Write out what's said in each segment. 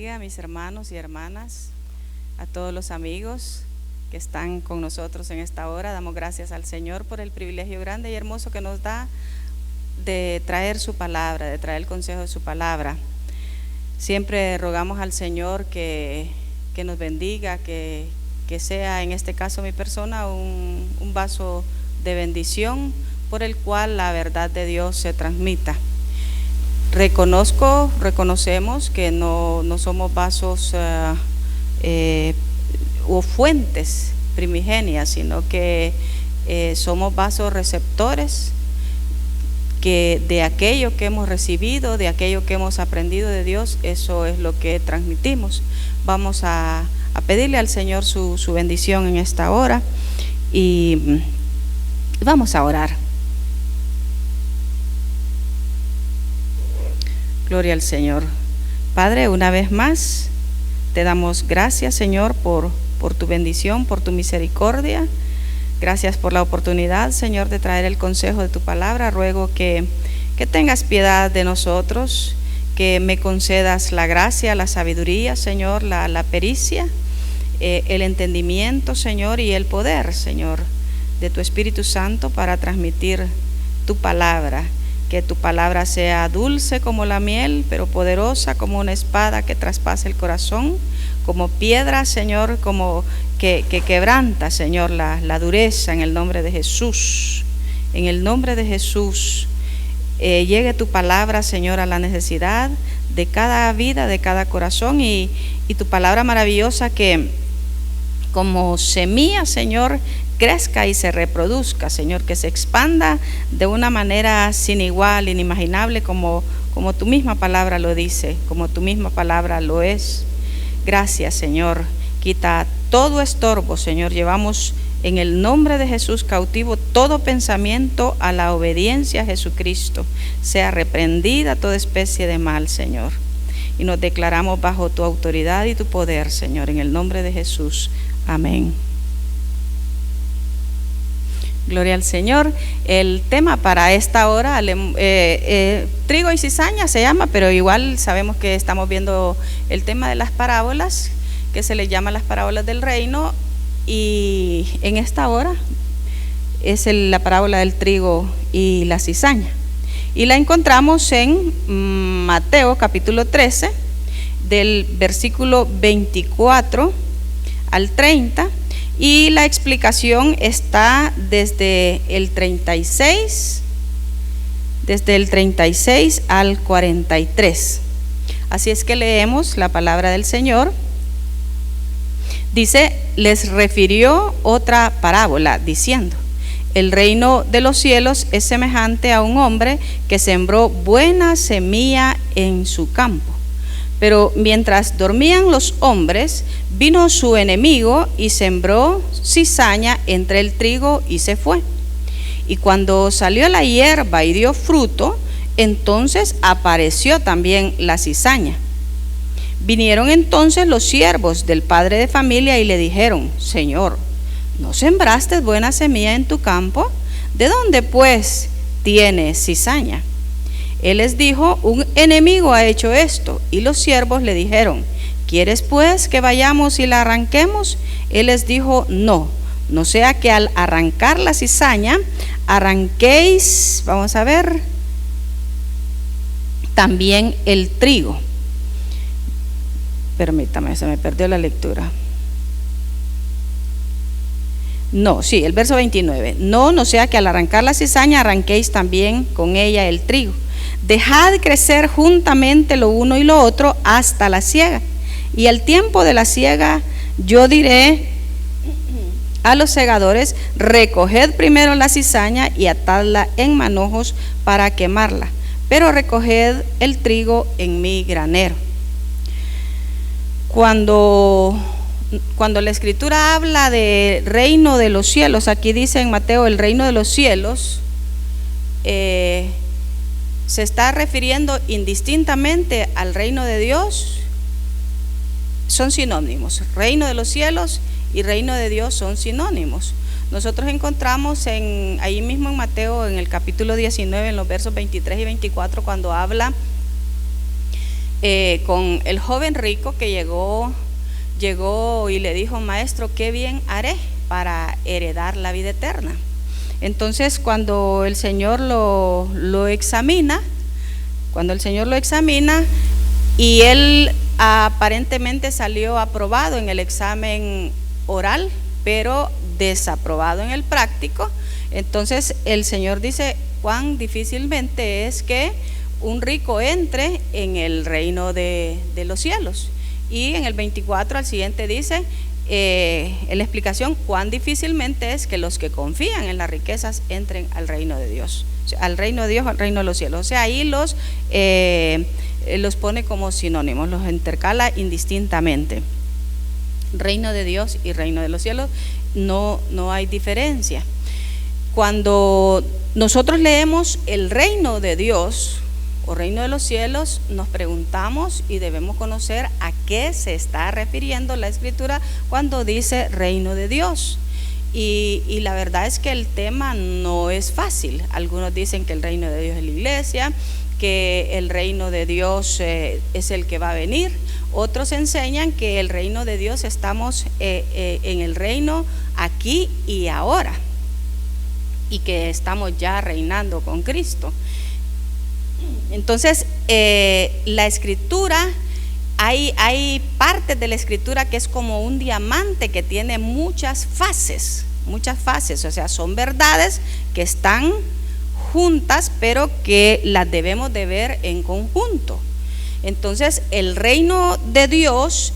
bendiga a mis hermanos y hermanas, a todos los amigos que están con nosotros en esta hora. Damos gracias al Señor por el privilegio grande y hermoso que nos da de traer su palabra, de traer el consejo de su palabra. Siempre rogamos al Señor que nos bendiga, que sea en este caso mi persona un vaso de bendición por el cual la verdad de Dios se transmita. Reconocemos que no somos vasos o fuentes primigenias, sino que somos vasos receptores que de aquello que hemos recibido, de aquello que hemos aprendido de Dios, eso es lo que transmitimos. Vamos a pedirle al Señor su bendición en esta hora y vamos a orar. Gloria al Señor. Padre, una vez más te damos gracias, Señor, por tu bendición, por tu misericordia. Gracias por la oportunidad, Señor, de traer el consejo de tu palabra. Ruego que tengas piedad de nosotros, que me concedas la gracia, la sabiduría, Señor, la pericia, el entendimiento, Señor, y el poder, Señor, de tu Espíritu Santo para transmitir tu palabra. Que tu palabra sea dulce como la miel, pero poderosa como una espada que traspasa el corazón, como piedra, Señor, como que quebranta, Señor, la dureza, en el nombre de Jesús. En el nombre de Jesús, llegue tu palabra, Señor, a la necesidad de cada vida, de cada corazón, y tu palabra maravillosa que como semilla, Señor, crezca y se reproduzca, Señor, que se expanda de una manera sin igual, inimaginable, como tu misma palabra lo dice, como tu misma palabra lo es. Gracias, Señor. Quita todo estorbo, Señor. Llevamos en el nombre de Jesús cautivo todo pensamiento a la obediencia a Jesucristo. Sea reprendida toda especie de mal, Señor. Y nos declaramos bajo tu autoridad y tu poder, Señor, en el nombre de Jesús. Amén. Gloria al Señor. El tema para esta hora, trigo y cizaña se llama, pero igual sabemos que estamos viendo el tema de las parábolas, que se les llama las parábolas del reino, y en esta hora es la parábola del trigo y la cizaña. Y la encontramos en Mateo capítulo 13, del versículo 24 al 30. Y la explicación está desde el 36 al 43. Así es que leemos la palabra del Señor. Dice: les refirió otra parábola diciendo: el reino de los cielos es semejante a un hombre que sembró buena semilla en su campo. Pero mientras dormían los hombres, vino su enemigo y sembró cizaña entre el trigo y se fue. Y cuando salió la hierba y dio fruto, entonces apareció también la cizaña. Vinieron entonces los siervos del padre de familia y le dijeron: Señor, ¿no sembraste buena semilla en tu campo? ¿De dónde pues tienes cizaña? Él les dijo: un enemigo ha hecho esto. Y los siervos le dijeron: ¿quieres pues que vayamos y la arranquemos? Él les dijo: no sea que al arrancar la cizaña arranquéis, vamos a ver, también el trigo. Permítame, se me perdió la lectura. El verso 29. No sea que al arrancar la cizaña arranquéis también con ella el trigo. Dejad crecer juntamente lo uno y lo otro hasta la siega. Y al tiempo de la siega yo diré a los segadores: recoged primero la cizaña y atadla en manojos para quemarla, pero recoged el trigo en mi granero. Cuando la escritura habla de reino de los cielos, aquí dice en Mateo el reino de los cielos, se está refiriendo indistintamente al reino de Dios. Son sinónimos. Reino de los cielos y reino de Dios son sinónimos. Nosotros encontramos ahí mismo en Mateo, en el capítulo 19, en los versos 23 y 24, cuando habla con el joven rico que llegó y le dijo: maestro, ¿qué bien haré para heredar la vida eterna? Entonces, cuando el Señor lo examina, y él aparentemente salió aprobado en el examen oral, pero desaprobado en el práctico, entonces el Señor dice: cuán difícilmente es que un rico entre en el reino de los cielos. Y en el 24 al siguiente dice, en la explicación, cuán difícilmente es que los que confían en las riquezas entren al reino de Dios, o sea, al reino de Dios, al reino de los cielos. O sea, ahí los pone como sinónimos, los intercala indistintamente. Reino de Dios y reino de los cielos, no hay diferencia. Cuando nosotros leemos el reino de Dios o reino de los cielos, nos preguntamos y debemos conocer a qué se está refiriendo la Escritura cuando dice reino de Dios. Y la verdad es que el tema no es fácil. Algunos dicen que el reino de Dios es la iglesia, que el reino de Dios es el que va a venir. Otros enseñan que el reino de Dios estamos en el reino aquí y ahora, y que estamos ya reinando con Cristo. Entonces, la Escritura, hay partes de la Escritura que es como un diamante que tiene muchas fases, o sea, son verdades que están juntas, pero que las debemos de ver en conjunto. Entonces, el reino de Dios,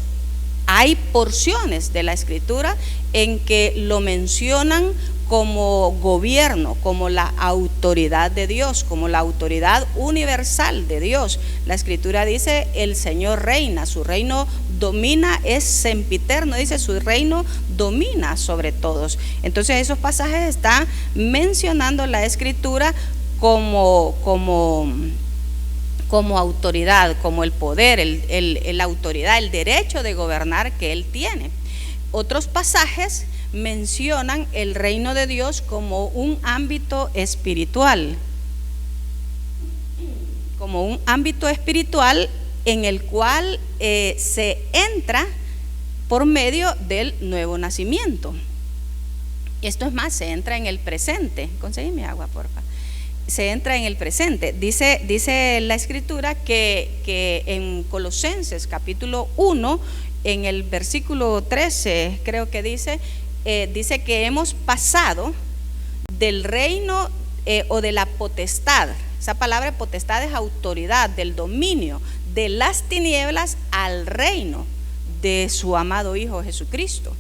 hay porciones de la Escritura en que lo mencionan como gobierno, como la autoridad de Dios, como la autoridad universal de Dios. La Escritura dice: el Señor reina, su reino domina, es sempiterno, dice, su reino domina sobre todos. Entonces, esos pasajes están mencionando la Escritura como autoridad, como el poder, la autoridad, el derecho de gobernar que Él tiene. Otros pasajes mencionan el reino de Dios como un ámbito espiritual, en el cual se entra por medio del nuevo nacimiento. Esto es más, se entra en el presente. Conseguime agua, porfa. Se entra en el presente. Dice la Escritura que en Colosenses capítulo 1, en el versículo 13, creo que dice que hemos pasado del reino o de la potestad. Esa palabra potestad es autoridad, del dominio de las tinieblas al reino de su amado Hijo Jesucristo.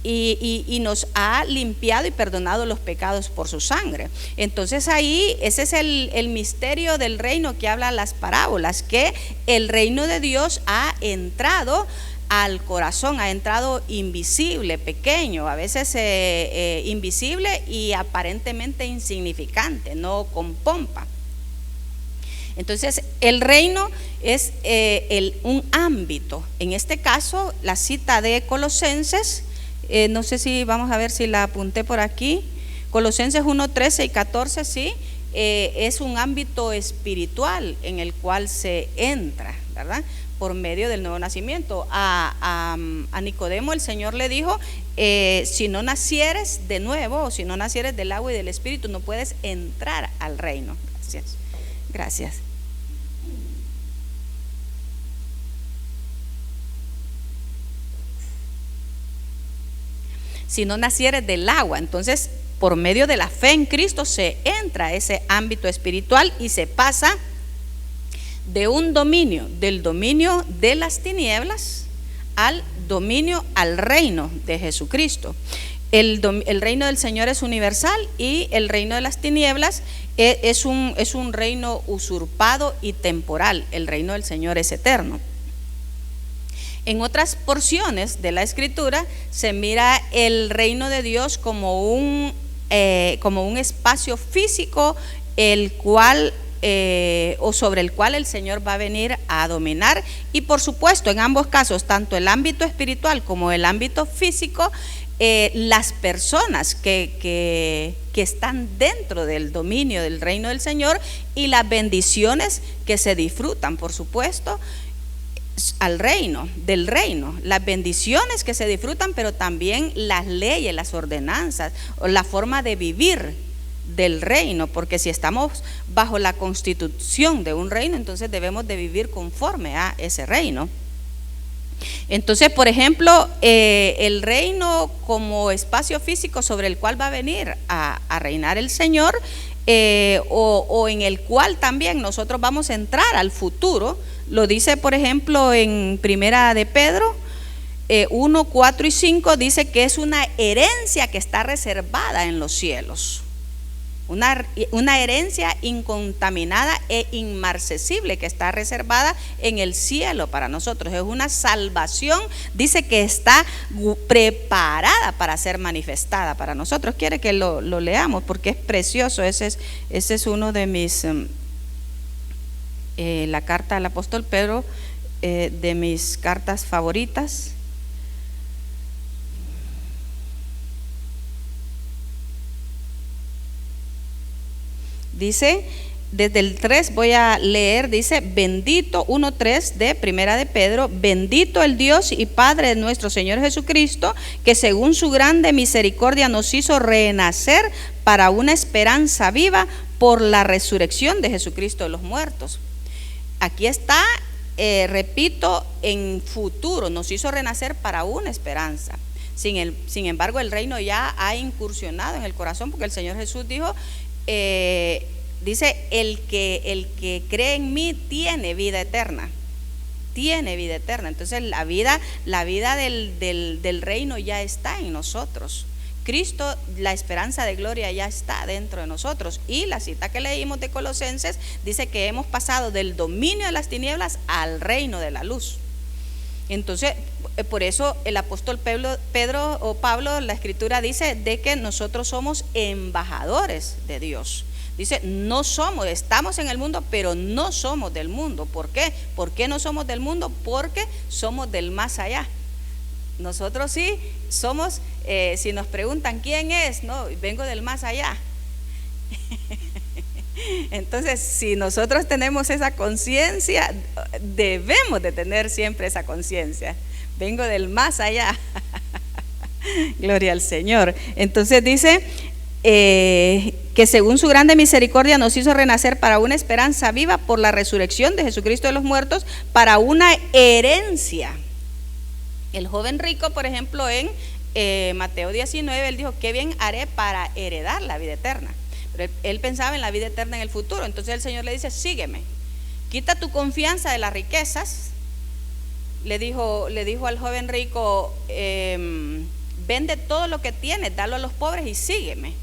Y nos ha limpiado y perdonado los pecados por su sangre. Entonces ahí, ese es el misterio del reino que hablan las parábolas, que el reino de Dios ha entrado al corazón, ha entrado invisible, pequeño, a veces invisible y aparentemente insignificante, no con pompa. Entonces, el reino es un ámbito. En este caso, la cita de Colosenses, no sé si vamos a ver si la apunté por aquí. Colosenses 1, 13 y 14, sí, es un ámbito espiritual en el cual se entra, ¿verdad?, por medio del nuevo nacimiento. A Nicodemo el Señor le dijo: si no nacieres de nuevo, o si no nacieres del agua y del Espíritu, no puedes entrar al reino. Gracias. Si no nacieres del agua, entonces por medio de la fe en Cristo se entra a ese ámbito espiritual y se pasa de un dominio, del dominio de las tinieblas al dominio, al reino de Jesucristo. El reino del Señor es universal y el reino de las tinieblas es un reino usurpado y temporal. El reino del Señor es eterno. En otras porciones de la Escritura se mira el reino de Dios como un espacio físico, el cual o sobre el cual el Señor va a venir a dominar. Y por supuesto, en ambos casos, tanto el ámbito espiritual como el ámbito físico, las personas que están dentro del dominio del reino del Señor y las bendiciones que se disfrutan, por supuesto, del reino, las bendiciones que se disfrutan, pero también las leyes, las ordenanzas, o la forma de vivir del reino, porque si estamos bajo la constitución de un reino, entonces debemos de vivir conforme a ese reino. Entonces, por ejemplo, el reino como espacio físico sobre el cual va a venir a reinar el Señor, o en el cual también nosotros vamos a entrar al futuro, lo dice por ejemplo en Primera de Pedro 1, 4 y 5, dice que es una herencia que está reservada en los cielos. Una herencia incontaminada e inmarcesible que está reservada en el cielo para nosotros. Es una salvación, dice, que está preparada para ser manifestada para nosotros. Quiere que lo leamos porque es precioso. Ese es uno de mis, la carta del apóstol Pedro, de mis cartas favoritas. Dice, desde el 3 voy a leer, dice, bendito, 1:3 de Primera de Pedro, bendito el Dios y Padre de nuestro Señor Jesucristo, que según su grande misericordia nos hizo renacer para una esperanza viva por la resurrección de Jesucristo de los muertos. Aquí está, repito, en futuro, nos hizo renacer para una esperanza. Sin embargo, el reino ya ha incursionado en el corazón, porque el Señor Jesús dijo, dice, el que cree en mí tiene vida eterna. Tiene vida eterna. Entonces la vida del reino ya está en nosotros. Cristo, la esperanza de gloria, ya está dentro de nosotros. Y la cita que leímos de Colosenses dice que hemos pasado del dominio de las tinieblas al reino de la luz. Entonces, por eso el apóstol Pablo, la escritura dice de que nosotros somos embajadores de Dios. Dice, no somos, estamos en el mundo, pero no somos del mundo. ¿Por qué? ¿Por qué no somos del mundo? Porque somos del más allá. Nosotros sí somos, si nos preguntan quién es, no, vengo del más allá. Entonces, si nosotros tenemos esa conciencia, debemos de tener siempre esa conciencia. Vengo del más allá. Gloria al Señor. Entonces dice que según su grande misericordia nos hizo renacer para una esperanza viva por la resurrección de Jesucristo de los muertos, para una herencia. El joven rico, por ejemplo, en Mateo 19, él dijo, qué bien haré para heredar la vida eterna. Pero él pensaba en la vida eterna en el futuro. Entonces el Señor le dice, sígueme, quita tu confianza de las riquezas. Le dijo al joven rico, vende todo lo que tienes, dalo a los pobres y sígueme.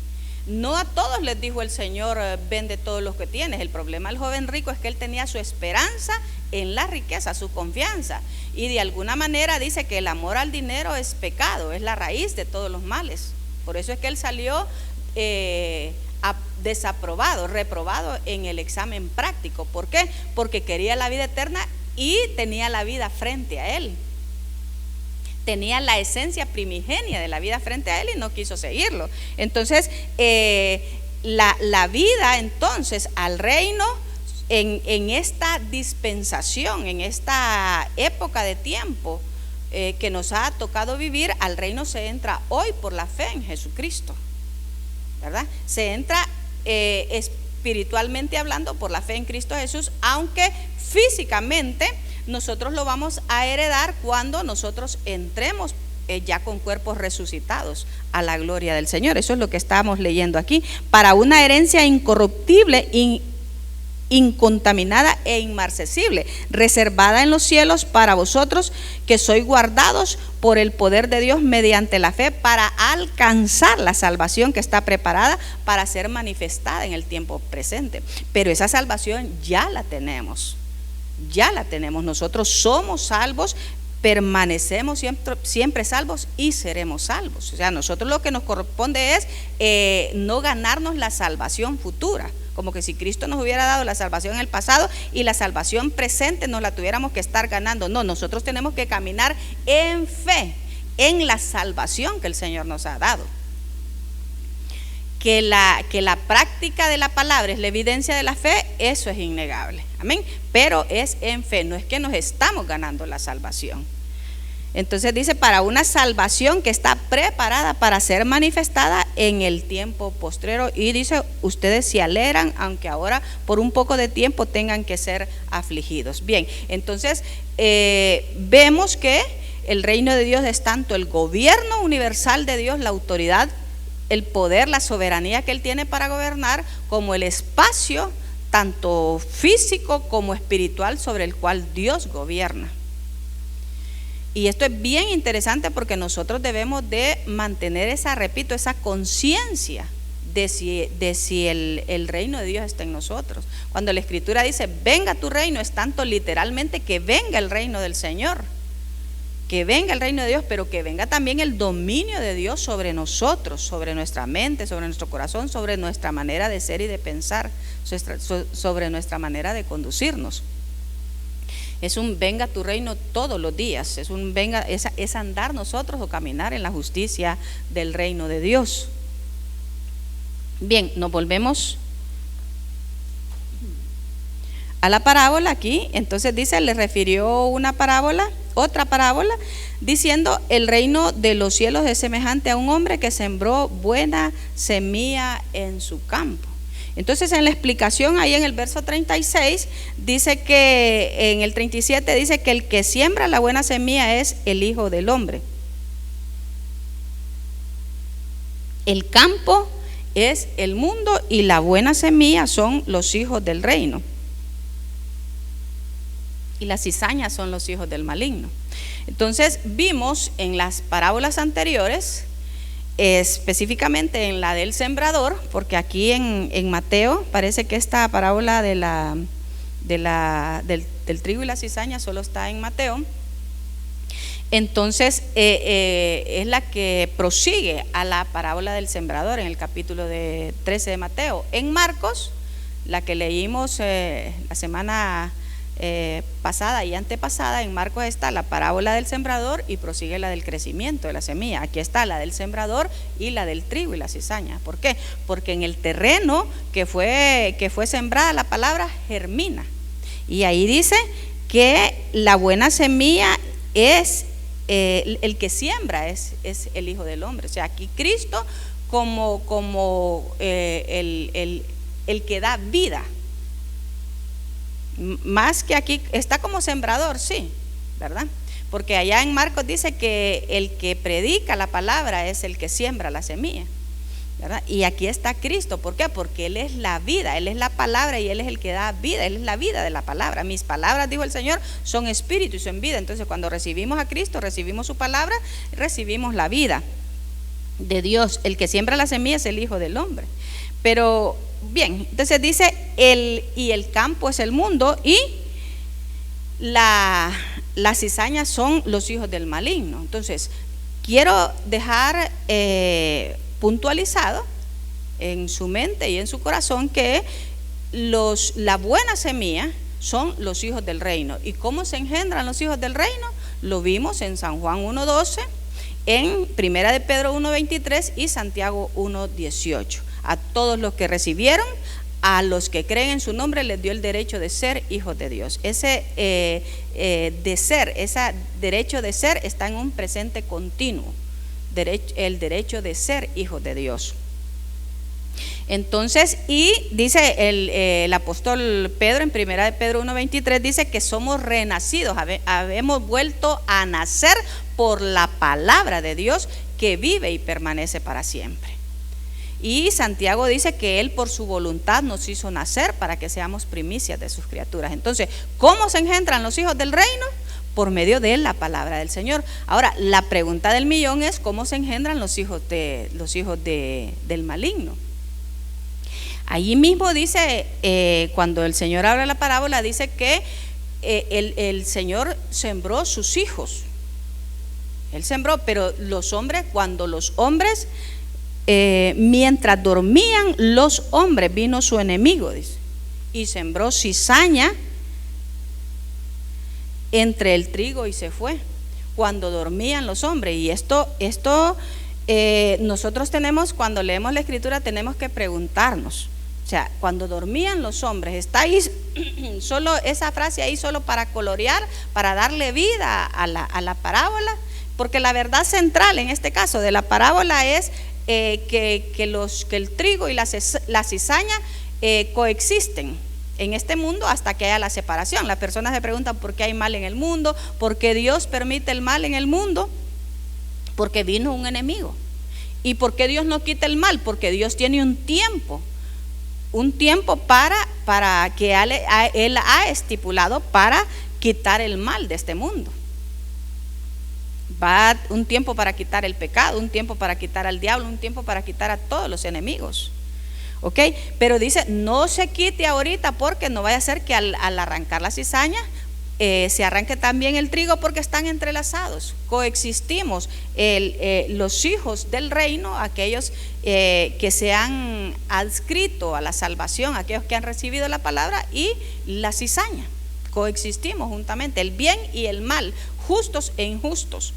No a todos les dijo el Señor, vende todo lo que tienes. El problema del joven rico es que él tenía su esperanza en la riqueza, su confianza. Y de alguna manera dice que el amor al dinero es pecado, es la raíz de todos los males. Por eso es que él salió desaprobado, reprobado en el examen práctico. ¿Por qué? Porque quería la vida eterna y tenía la vida frente a él. Tenía la esencia primigenia de la vida frente a él y no quiso seguirlo. Entonces, la vida entonces al reino, en esta dispensación, en esta época de tiempo que nos ha tocado vivir, al reino se entra hoy por la fe en Jesucristo, ¿verdad? Se entra espiritualmente hablando por la fe en Cristo Jesús, aunque físicamente nosotros lo vamos a heredar cuando nosotros entremos ya con cuerpos resucitados a la gloria del Señor. Eso es lo que estamos leyendo aquí, para una herencia incorruptible, incontaminada e inmarcesible, reservada en los cielos para vosotros, que sois guardados por el poder de Dios mediante la fe, para alcanzar la salvación que está preparada para ser manifestada en el tiempo presente. Pero esa salvación ya la tenemos. Ya la tenemos, nosotros somos salvos, permanecemos siempre salvos y seremos salvos. O sea, nosotros lo que nos corresponde es no ganarnos la salvación futura, como que si Cristo nos hubiera dado la salvación en el pasado y la salvación presente nos la tuviéramos que estar ganando. No, nosotros tenemos que caminar en fe en la salvación que el Señor nos ha dado. Que la práctica de la palabra es la evidencia de la fe, eso es innegable. Amén. Pero es en fe, no es que nos estamos ganando la salvación. Entonces dice, para una salvación que está preparada para ser manifestada en el tiempo postrero. Y dice, ustedes se alegran, aunque ahora por un poco de tiempo tengan que ser afligidos. Bien, entonces vemos que el reino de Dios es tanto el gobierno universal de Dios, la autoridad, el poder, la soberanía que Él tiene para gobernar, como el espacio, tanto físico como espiritual, sobre el cual Dios gobierna. Y esto es bien interesante porque nosotros debemos de mantener esa conciencia de si el reino de Dios está en nosotros. Cuando la Escritura dice, venga tu reino, es tanto literalmente que venga el reino del Señor, que venga el reino de Dios, pero que venga también el dominio de Dios sobre nosotros, sobre nuestra mente, sobre nuestro corazón, sobre nuestra manera de ser y de pensar, sobre nuestra manera de conducirnos. Es un venga tu reino todos los días, es andar nosotros o caminar en la justicia del reino de Dios. Bien, nos volvemos a la parábola aquí. Entonces dice, le refirió otra parábola, diciendo, el reino de los cielos es semejante a un hombre que sembró buena semilla en su campo. Entonces en la explicación ahí en el verso 36 dice que, en el 37 dice que el que siembra la buena semilla es el Hijo del Hombre. El campo es el mundo y la buena semilla son los hijos del reino. Y las cizañas son los hijos del maligno. Entonces vimos en las parábolas anteriores, específicamente en la del sembrador, porque aquí en Mateo parece que esta parábola del trigo y la cizaña solo está en Mateo. Entonces es la que prosigue a la parábola del sembrador en el capítulo 13 de Mateo. En Marcos, la que leímos la semana pasada y antepasada, en Marcos está la parábola del sembrador y prosigue la del crecimiento de la semilla. Aquí está la del sembrador y la del trigo y la cizaña. ¿Por qué? Porque en el terreno que fue sembrada la palabra germina, y ahí dice que la buena semilla es el que siembra es el Hijo del Hombre. O sea, aquí Cristo como el que da vida. Más que aquí está como sembrador, sí, ¿verdad? Porque allá en Marcos dice que el que predica la palabra es el que siembra la semilla, ¿verdad? Y aquí está Cristo. ¿Por qué? Porque Él es la vida, Él es la palabra y Él es el que da vida, Él es la vida de la palabra. Mis palabras, dijo el Señor, son espíritu y son vida. Entonces cuando recibimos a Cristo, recibimos su palabra, recibimos la vida de Dios. El que siembra la semilla es el Hijo del Hombre. Pero bien, entonces dice el campo es el mundo y las cizañas son los hijos del maligno. Entonces quiero dejar puntualizado en su mente y en su corazón que la buena semilla son los hijos del reino. ¿Y cómo se engendran los hijos del reino? Lo vimos en San Juan 1:12, en Primera de Pedro 1:23 y Santiago 1:18. A todos los que recibieron, a los que creen en su nombre, les dio el derecho de ser hijos de Dios. Ese derecho de ser está en un presente continuo, el derecho de ser hijos de Dios. Entonces, y dice el apóstol Pedro en Primera de Pedro 1:23, dice que somos renacidos, habemos vuelto a nacer por la palabra de Dios que vive y permanece para siempre. Y Santiago dice que Él por su voluntad nos hizo nacer para que seamos primicias de sus criaturas. Entonces, ¿cómo se engendran los hijos del reino? Por medio de la palabra del Señor. Ahora, la pregunta del millón es: ¿cómo se engendran los hijos del maligno? Allí mismo dice, cuando el Señor habla la parábola, dice que el Señor sembró sus hijos. Él sembró, pero los hombres, cuando los hombres mientras dormían los hombres, vino su enemigo, dice, y sembró cizaña entre el trigo y se fue. cuando dormían los hombres. Y esto nosotros tenemos, cuando leemos la Escritura, tenemos que preguntarnos, o sea, cuando dormían los hombres, está ahí solo esa frase ahí solo para colorear, para darle vida a la parábola, porque la verdad central en este caso de la parábola es que el trigo y la cizaña coexisten en este mundo hasta que haya la separación. Las personas se preguntan por qué hay mal en el mundo, por qué Dios permite el mal en el mundo. Porque vino un enemigo. ¿Y por qué Dios no quita el mal? Porque Dios tiene un tiempo para que Él ha estipulado para quitar el mal de este mundo. Va un tiempo para quitar el pecado, un tiempo para quitar al diablo, un tiempo para quitar a todos los enemigos. ¿Ok? Pero dice, no se quite ahorita porque no vaya a ser que al arrancar la cizaña se arranque también el trigo, porque están entrelazados, coexistimos los hijos del reino, aquellos que se han adscrito a la salvación, aquellos que han recibido la palabra, y la cizaña, coexistimos juntamente, el bien y el mal, justos e injustos,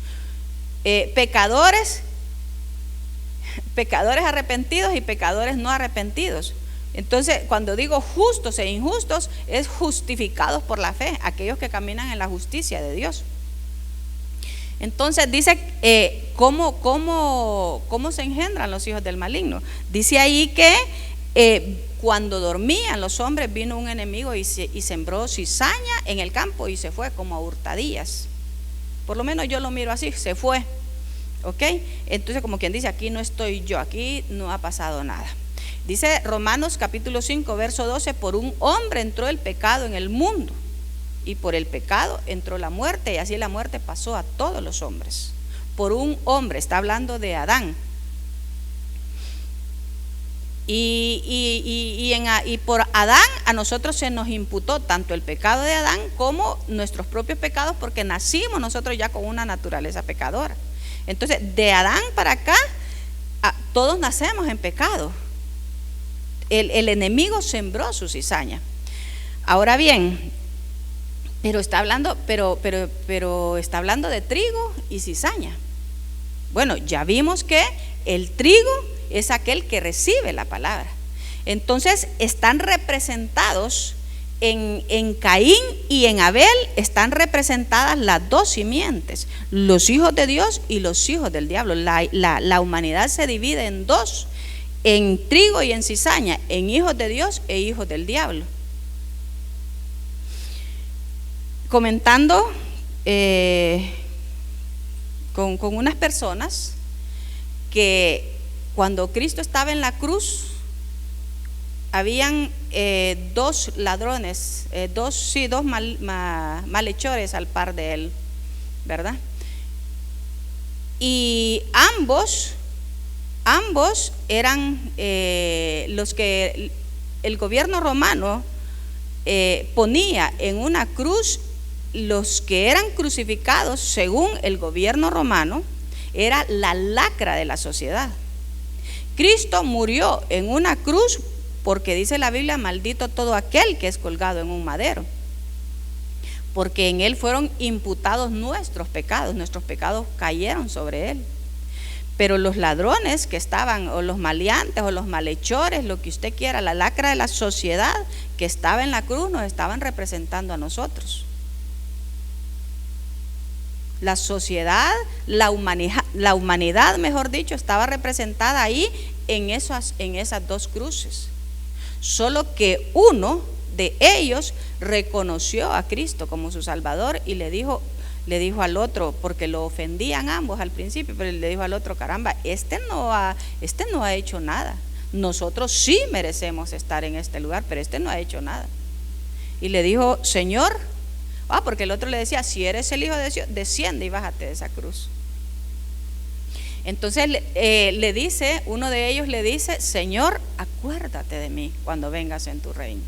pecadores arrepentidos y pecadores no arrepentidos. Entonces, cuando digo justos e injustos, es justificados por la fe, aquellos que caminan en la justicia de Dios. Entonces dice, ¿cómo se engendran los hijos del maligno? Dice ahí que cuando dormían los hombres, vino un enemigo y sembró cizaña en el campo y se fue como a hurtadillas. Por lo menos yo lo miro así, se fue. ¿Ok? Entonces, como quien dice, aquí no estoy yo, aquí no ha pasado nada. Dice Romanos capítulo 5 verso 12, por un hombre entró el pecado en el mundo y por el pecado entró la muerte, y así la muerte pasó a todos los hombres. Por un hombre, está hablando de Adán. Y por Adán a nosotros se nos imputó tanto el pecado de Adán como nuestros propios pecados, porque nacimos nosotros ya con una naturaleza pecadora. Entonces, de Adán para acá, todos nacemos en pecado. El enemigo sembró su cizaña. Ahora bien, pero está hablando de trigo y cizaña. Bueno, ya vimos que el trigo es aquel que recibe la palabra. Entonces están representados en Caín y en Abel, están representadas las dos simientes, los hijos de Dios y los hijos del diablo. La humanidad se divide en dos, en trigo y en cizaña, en hijos de Dios e hijos del diablo. Comentando con unas personas que cuando Cristo estaba en la cruz, habían dos ladrones, dos malhechores al par de él, ¿verdad? Y ambos eran los que el gobierno romano ponía en una cruz. Los que eran crucificados, según el gobierno romano, era la lacra de la sociedad. Cristo murió en una cruz porque dice la Biblia, maldito todo aquel que es colgado en un madero, porque en él fueron imputados nuestros pecados cayeron sobre él. Pero los ladrones que estaban, o los maleantes, o los malhechores, lo que usted quiera, la lacra de la sociedad que estaba en la cruz, nos estaban representando a nosotros. La sociedad, la humanidad, mejor dicho, estaba representada ahí en esas dos cruces. Solo que uno de ellos reconoció a Cristo como su Salvador y le dijo al otro, porque lo ofendían ambos al principio, pero le dijo al otro, caramba, este no ha hecho nada. Nosotros sí merecemos estar en este lugar, pero este no ha hecho nada. Y le dijo, Señor, porque el otro le decía, si eres el Hijo de Dios, desciende y bájate de esa cruz. Entonces le dice, uno de ellos le dice, Señor, acuérdate de mí cuando vengas en tu reino.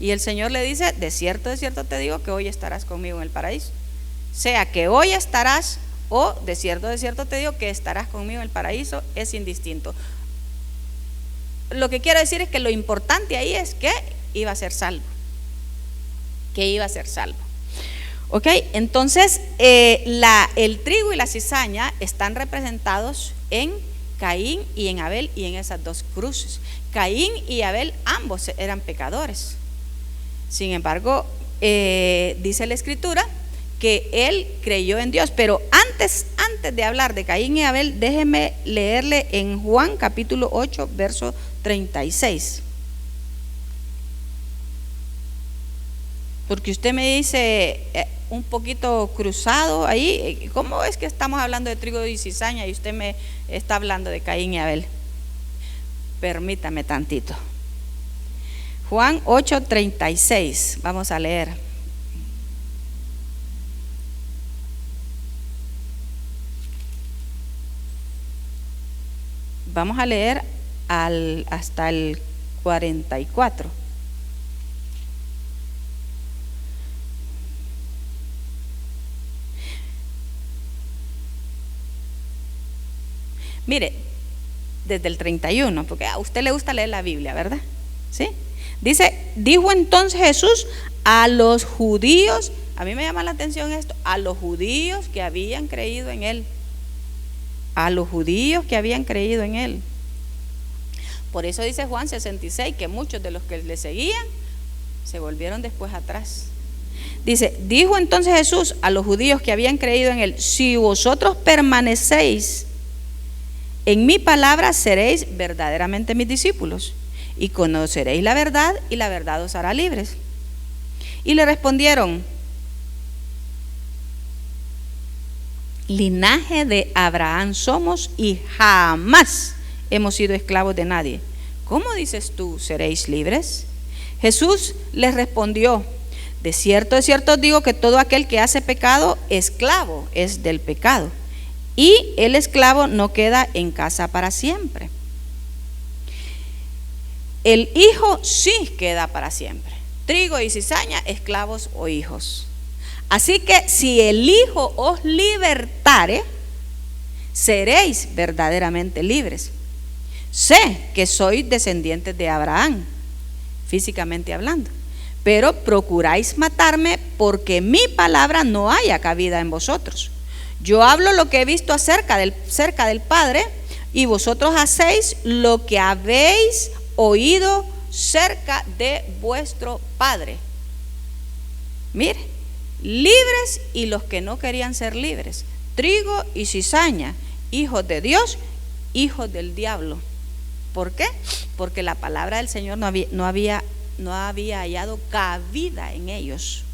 Y el Señor le dice, de cierto te digo que hoy estarás conmigo en el paraíso. Sea que hoy estarás, o de cierto te digo que estarás conmigo en el paraíso, es indistinto. Lo que quiero decir es que lo importante ahí es que iba a ser salvo. Ok, entonces el trigo y la cizaña están representados en Caín y en Abel y en esas dos cruces. Caín y Abel ambos eran pecadores. Sin embargo, dice la Escritura que él creyó en Dios. Pero antes de hablar de Caín y Abel, déjeme leerle en Juan capítulo 8, verso 36. Porque usted me dice un poquito cruzado ahí, ¿cómo es que estamos hablando de trigo y cizaña y usted me está hablando de Caín y Abel? Permítame tantito. Juan 8:36, vamos a leer. Vamos a leer hasta el 44. Mire, desde el 31, porque a usted le gusta leer la Biblia, ¿verdad? ¿Sí? Dice, dijo entonces Jesús a los judíos, a mí me llama la atención esto, a los judíos que habían creído en él. A los judíos que habían creído en él. Por eso dice Juan 66 que muchos de los que le seguían se volvieron después atrás. Dice, dijo entonces Jesús a los judíos que habían creído en él, si vosotros permanecéis en mi palabra, seréis verdaderamente mis discípulos y conoceréis la verdad y la verdad os hará libres. Y le respondieron, linaje de Abraham somos y jamás hemos sido esclavos de nadie. ¿Cómo dices tú, seréis libres? Jesús les respondió, de cierto os digo que todo aquel que hace pecado, esclavo es del pecado. Y el esclavo no queda en casa para siempre. El hijo sí queda para siempre. Trigo y cizaña, esclavos o hijos. Así que si el Hijo os libertare, seréis verdaderamente libres. Sé que sois descendientes de Abraham, físicamente hablando, pero procuráis matarme porque mi palabra no haya cabida en vosotros. Yo hablo lo que he visto cerca del Padre, y vosotros hacéis lo que habéis oído cerca de vuestro Padre. Mire, libres y los que no querían ser libres, trigo y cizaña, hijos de Dios, hijos del diablo. ¿Por qué? Porque la palabra del Señor no había hallado cabida en ellos.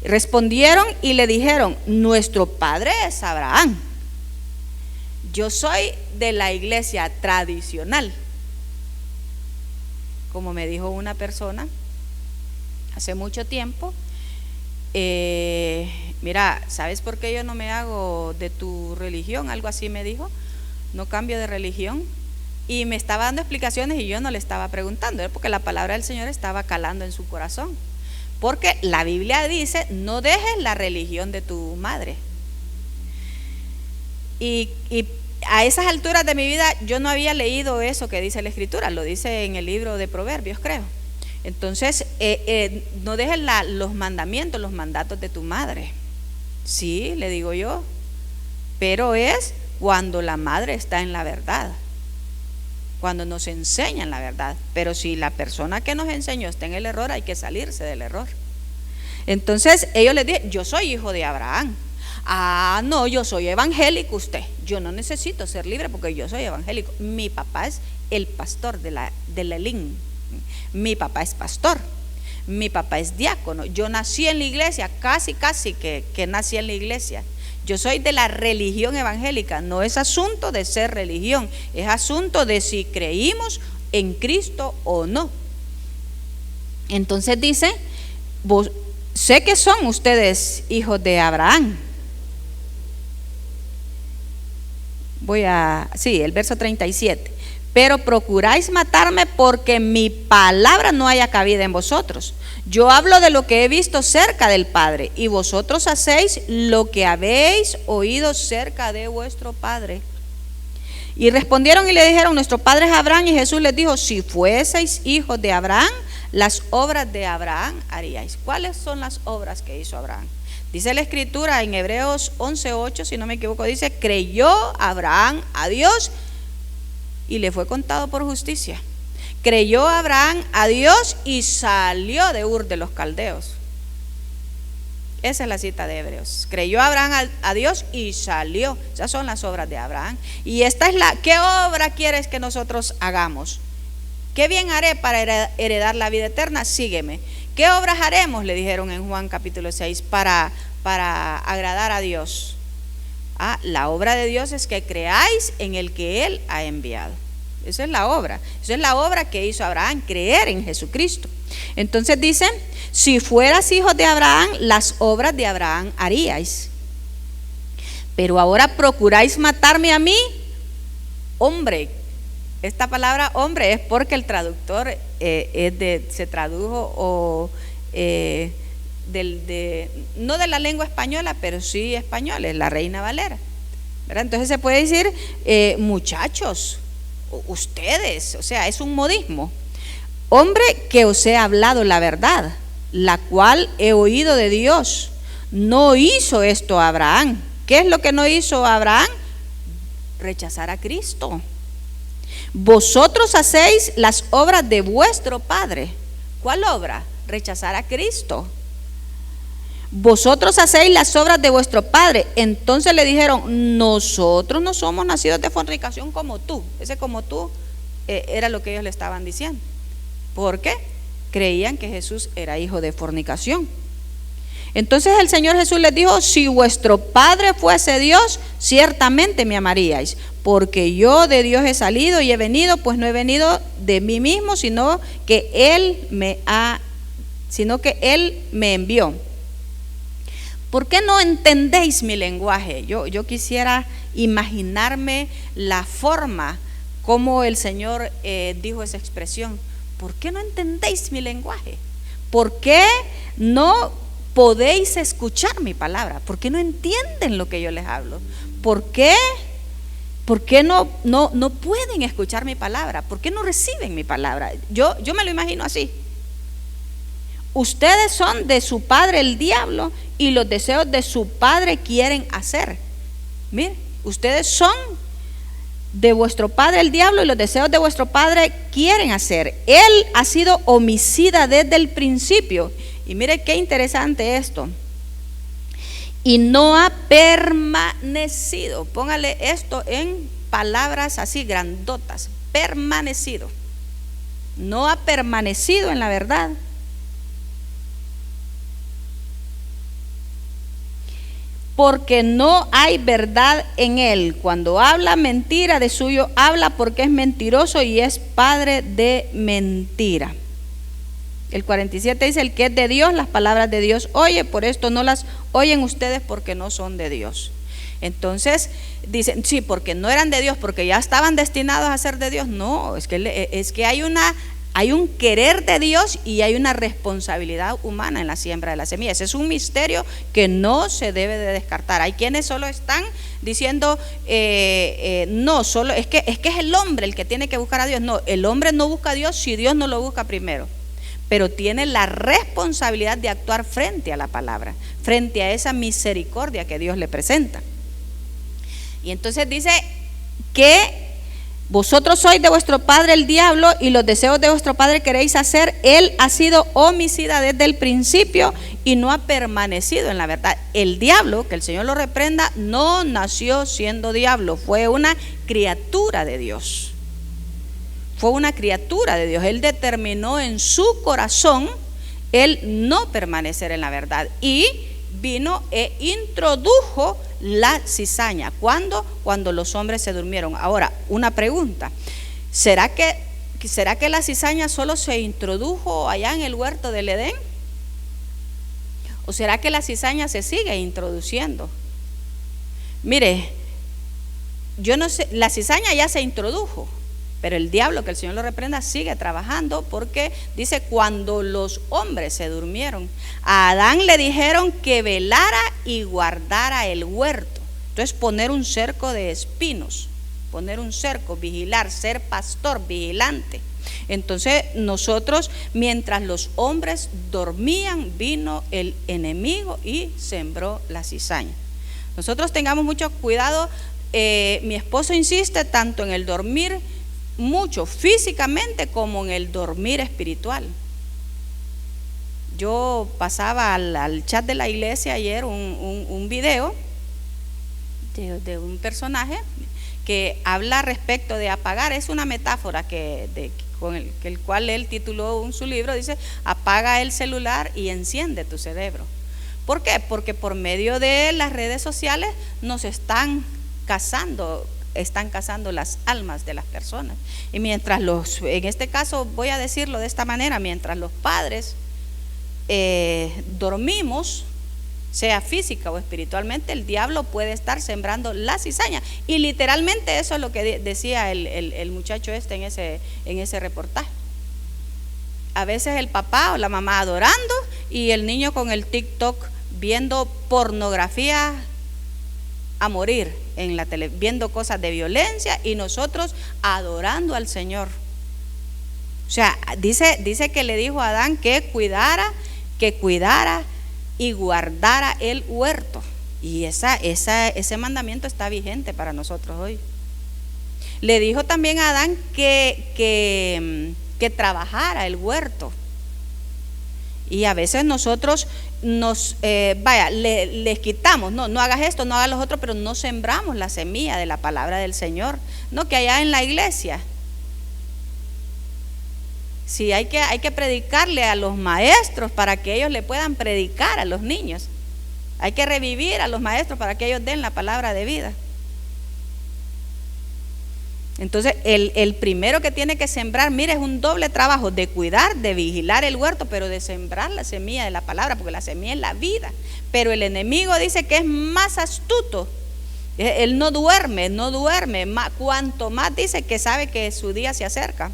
Respondieron y le dijeron, nuestro padre es Abraham. Yo soy de la iglesia tradicional. Como me dijo una persona hace mucho tiempo, mira, ¿sabes por qué yo no me hago de tu religión? Algo así me dijo, no cambio de religión. Y me estaba dando explicaciones y yo no le estaba preguntando, porque la palabra del Señor estaba calando en su corazón. Porque la Biblia dice, no dejes la religión de tu madre. Y a esas alturas de mi vida yo no había leído eso que dice la Escritura, lo dice en el libro de Proverbios, creo. Entonces, no dejes los mandamientos, los mandatos de tu madre. Sí, le digo yo, pero es cuando la madre está en la verdad, cuando nos enseñan la verdad. Pero si la persona que nos enseñó está en el error, hay que salirse del error. Entonces ellos les dije, yo soy hijo de Abraham. Ah, no, yo soy evangélico usted. Yo no necesito ser libre porque yo soy evangélico. Mi papá es el pastor de la Elín. Mi papá es pastor. Mi papá es diácono. Yo nací en la iglesia, casi que nací en la iglesia. Yo soy de la religión evangélica. No es asunto de ser religión, es asunto de si creímos en Cristo o no. Entonces dice, sé que son ustedes hijos de Abraham. El verso 37. Pero procuráis matarme porque mi palabra no haya cabida en vosotros. Yo hablo de lo que he visto cerca del Padre, y vosotros hacéis lo que habéis oído cerca de vuestro Padre. Y respondieron y le dijeron, nuestro padre es Abraham. Y Jesús les dijo, si fueseis hijos de Abraham, las obras de Abraham haríais. ¿Cuáles son las obras que hizo Abraham? Dice la Escritura en Hebreos 11:8, si no me equivoco, dice: creyó Abraham a Dios y le fue contado por justicia. Creyó Abraham a Dios y salió de Ur de los Caldeos. Esa es la cita de Hebreos. Creyó Abraham a Dios y salió. Esas son las obras de Abraham. Y esta es ¿qué obra quieres que nosotros hagamos? ¿Qué bien haré para heredar la vida eterna? Sígueme. ¿Qué obras haremos? Le dijeron en Juan capítulo 6 para agradar a Dios. La obra de Dios es que creáis en el que Él ha enviado. Esa es la obra. Esa es la obra que hizo Abraham, creer en Jesucristo. Entonces dice: si fueras hijos de Abraham, las obras de Abraham haríais. Pero ahora procuráis matarme a mí, hombre. Esta palabra hombre es porque el traductor se tradujo no de la lengua española, pero sí español, es la Reina Valera, ¿verdad? Entonces se puede decir muchachos, ustedes, o sea, es un modismo. Hombre, que os he hablado la verdad, la cual he oído de Dios. No hizo esto Abraham. ¿Qué es lo que no hizo Abraham? Rechazar a Cristo. Vosotros hacéis las obras de vuestro padre. ¿Cuál obra? Rechazar a Cristo. Vosotros hacéis las obras de vuestro padre. Entonces le dijeron: nosotros no somos nacidos de fornicación como tú. Ese como tú era lo que ellos le estaban diciendo. ¿Por qué? Creían que Jesús era hijo de fornicación. Entonces el Señor Jesús les dijo: si vuestro Padre fuese Dios, ciertamente me amaríais, porque yo de Dios he salido y he venido, pues no he venido de mí mismo, sino que Él me envió. ¿Por qué no entendéis mi lenguaje? Yo quisiera imaginarme la forma como el Señor dijo esa expresión. ¿Por qué no entendéis mi lenguaje? ¿Por qué no podéis escuchar mi palabra? ¿Por qué no entienden lo que yo les hablo? ¿Por qué no pueden escuchar mi palabra? ¿Por qué no reciben mi palabra? Yo me lo imagino así. Ustedes son de su padre el diablo y los deseos de su padre quieren hacer. Miren, ustedes son de vuestro padre el diablo y los deseos de vuestro padre quieren hacer. Él ha sido homicida desde el principio. Y mire qué interesante esto. Y no ha permanecido. Póngale esto en palabras así grandotas. Permanecido. No ha permanecido en la verdad. Porque no hay verdad en él. Cuando habla mentira, de suyo habla, porque es mentiroso y es padre de mentira. El 47 dice: el que es de Dios, las palabras de Dios oye, por esto no las oyen ustedes, porque no son de Dios. Entonces dicen: sí, porque no eran de Dios, porque ya estaban destinados a ser de Dios. No, es que hay un querer de Dios y hay una responsabilidad humana en la siembra de las semillas. Es un misterio que no se debe de descartar. Hay quienes solo están diciendo no, solo es que es el hombre el que tiene que buscar a Dios. No, el hombre no busca a Dios si Dios no lo busca primero, pero tiene la responsabilidad de actuar frente a la palabra, frente a esa misericordia que Dios le presenta. Y entonces dice que vosotros sois de vuestro padre el diablo y los deseos de vuestro padre queréis hacer. Él ha sido homicida desde el principio y no ha permanecido en la verdad. El diablo, que el Señor lo reprenda, no nació siendo diablo, fue una criatura de Dios. Fue una criatura de Dios. Él determinó en su corazón el no permanecer en la verdad y vino e introdujo la cizaña. ¿Cuándo? Cuando los hombres se durmieron. Ahora, una pregunta: ¿será que la cizaña solo se introdujo allá en el huerto del Edén? ¿O será que la cizaña se sigue introduciendo? Mire, yo no sé, la cizaña ya se introdujo, pero el diablo, que el Señor lo reprenda, sigue trabajando, porque dice: cuando los hombres se durmieron, a Adán le dijeron que velara y guardara el huerto. Entonces, poner un cerco de espinos, poner un cerco, vigilar, ser pastor, vigilante. Entonces nosotros, mientras los hombres dormían, vino el enemigo y sembró la cizaña. Nosotros tengamos mucho cuidado. Mi esposo insiste tanto en el dormir mucho físicamente como en el dormir espiritual. Yo pasaba al chat de la iglesia ayer un video de un personaje que habla respecto de apagar. Es una metáfora con el cual él tituló su libro. Dice: apaga el celular y enciende tu cerebro. ¿Por qué? Porque por medio de las redes sociales nos están cazando las almas de las personas. Y mientras en este caso voy a decirlo de esta manera, mientras los padres dormimos, sea física o espiritualmente, el diablo puede estar sembrando la cizaña. Y literalmente eso es lo que decía el muchacho en ese reportaje. A veces el papá o la mamá adorando y el niño con el TikTok viendo pornografía a morir en la tele, viendo cosas de violencia, y nosotros adorando al Señor. O sea, dice que le dijo a Adán que cuidara y guardara el huerto. Y ese mandamiento está vigente para nosotros hoy. Le dijo también a Adán que trabajara el huerto. Y a veces nosotros les quitamos, no hagas esto, no hagas lo otro, pero no sembramos la semilla de la palabra del Señor. No, que allá en la iglesia, sí, hay que predicarle a los maestros para que ellos le puedan predicar a los niños. Hay que revivir a los maestros para que ellos den la palabra de vida. Entonces el primero que tiene que sembrar, mire, es un doble trabajo: de cuidar, de vigilar el huerto, pero de sembrar la semilla de la palabra, porque la semilla es la vida. Pero el enemigo dice que es más astuto. Él no duerme, cuanto más dice que sabe que su día se acerca.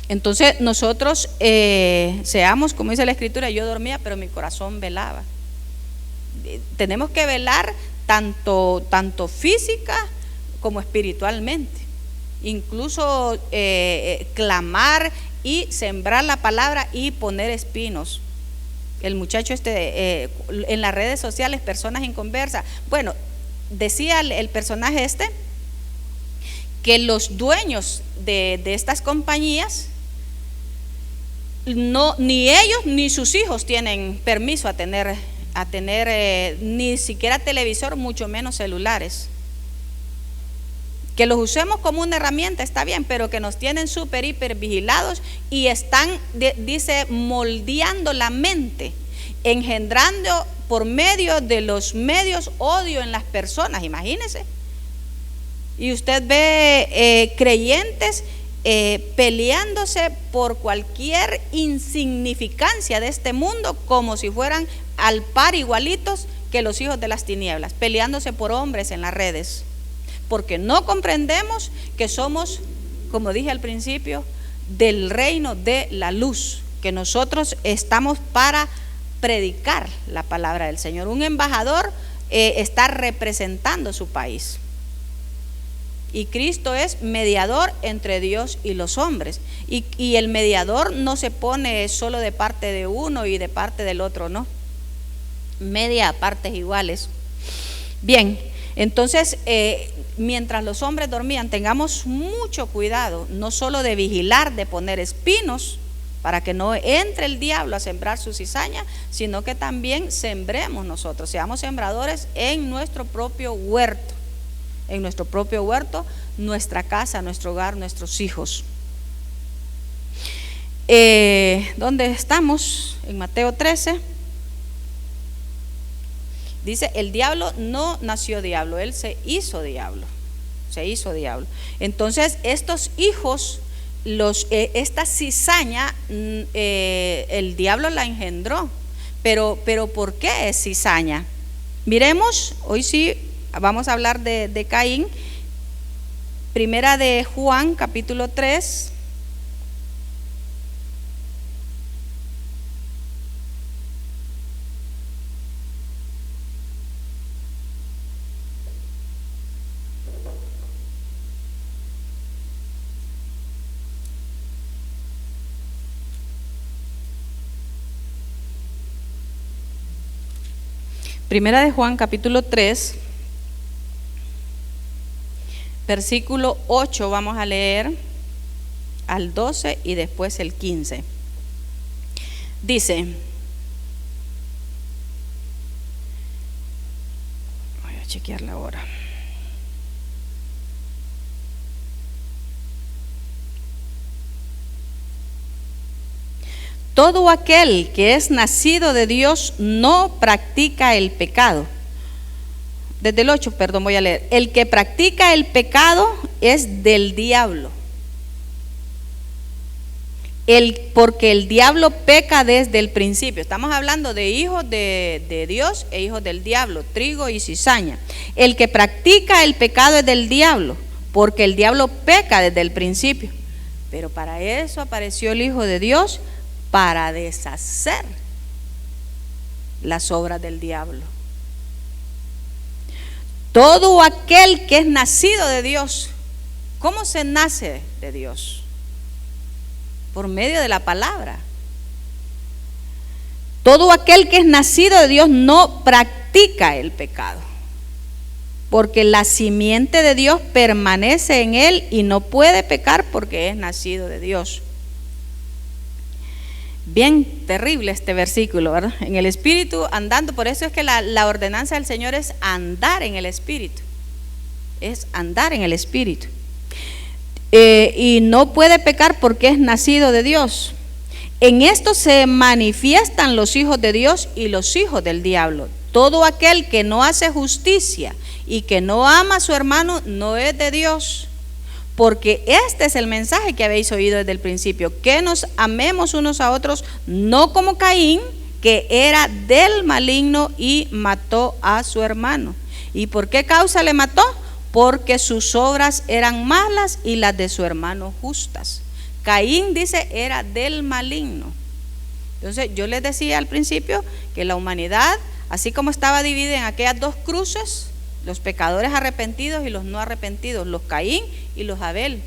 Entonces nosotros seamos, como dice la Escritura: yo dormía pero mi corazón velaba. Tenemos que velar tanto física como espiritualmente, incluso clamar y sembrar la palabra y poner espinos. El muchacho en las redes sociales, personas inconversas. Bueno, decía el personaje que los dueños de estas compañías, ni ellos ni sus hijos tienen permiso a tener ni siquiera televisor, mucho menos celulares. Que los usemos como una herramienta está bien, pero que nos tienen súper, hiper vigilados y están, dice, moldeando la mente, engendrando por medio de los medios odio en las personas. Imagínense. Y usted ve creyentes peleándose por cualquier insignificancia de este mundo, como si fueran al par igualitos que los hijos de las tinieblas, peleándose por hombres en las redes. Porque no comprendemos que somos, como dije al principio, del reino de la luz, que nosotros estamos para predicar la palabra del Señor. Un embajador está representando su país, y Cristo es mediador entre Dios y los hombres, y el mediador no se pone solo de parte de uno y de parte del otro, no, media a partes iguales. Bien, entonces mientras los hombres dormían, tengamos mucho cuidado, no solo de vigilar, de poner espinos para que no entre el diablo a sembrar su cizaña, sino que también sembremos nosotros, seamos sembradores en nuestro propio huerto, nuestra casa, nuestro hogar, nuestros hijos. ¿Dónde estamos? En Mateo 13. Dice: el diablo no nació diablo, él se hizo diablo. Entonces estos hijos, esta cizaña, el diablo la engendró. Pero ¿por qué es cizaña? Miremos, hoy sí vamos a hablar de Caín. Primera de Juan, capítulo 3. Primera de Juan, capítulo 3, versículo 8, vamos a leer al 12 y después el 15. Dice, voy a chequear la hora. Todo aquel que es nacido de Dios no practica el pecado. Desde el 8, perdón, voy a leer. El que practica el pecado es del diablo. Porque el diablo peca desde el principio. Estamos hablando de hijos de Dios e hijos del diablo, trigo y cizaña. El que practica el pecado es del diablo, porque el diablo peca desde el principio. Pero para eso apareció el Hijo de Dios, para deshacer las obras del diablo. Todo aquel que es nacido de Dios, ¿cómo se nace de Dios? Por medio de la palabra. Todo aquel que es nacido de Dios no practica el pecado, porque la simiente de Dios permanece en él y no puede pecar porque es nacido de Dios. Bien terrible este versículo, ¿verdad? En el Espíritu andando, por eso es que la ordenanza del Señor es andar en el Espíritu. Es andar en el Espíritu. Y no puede pecar porque es nacido de Dios. En esto se manifiestan los hijos de Dios y los hijos del diablo. Todo aquel que no hace justicia y que no ama a su hermano no es de Dios. Porque este es el mensaje que habéis oído desde el principio, que nos amemos unos a otros, no como Caín, que era del maligno y mató a su hermano. ¿Y por qué causa le mató? Porque sus obras eran malas y las de su hermano justas. Caín, dice, era del maligno. Entonces yo les decía al principio que la humanidad, así como estaba dividida en aquellas dos cruces, los pecadores arrepentidos y los no arrepentidos, los Caín y los Abel.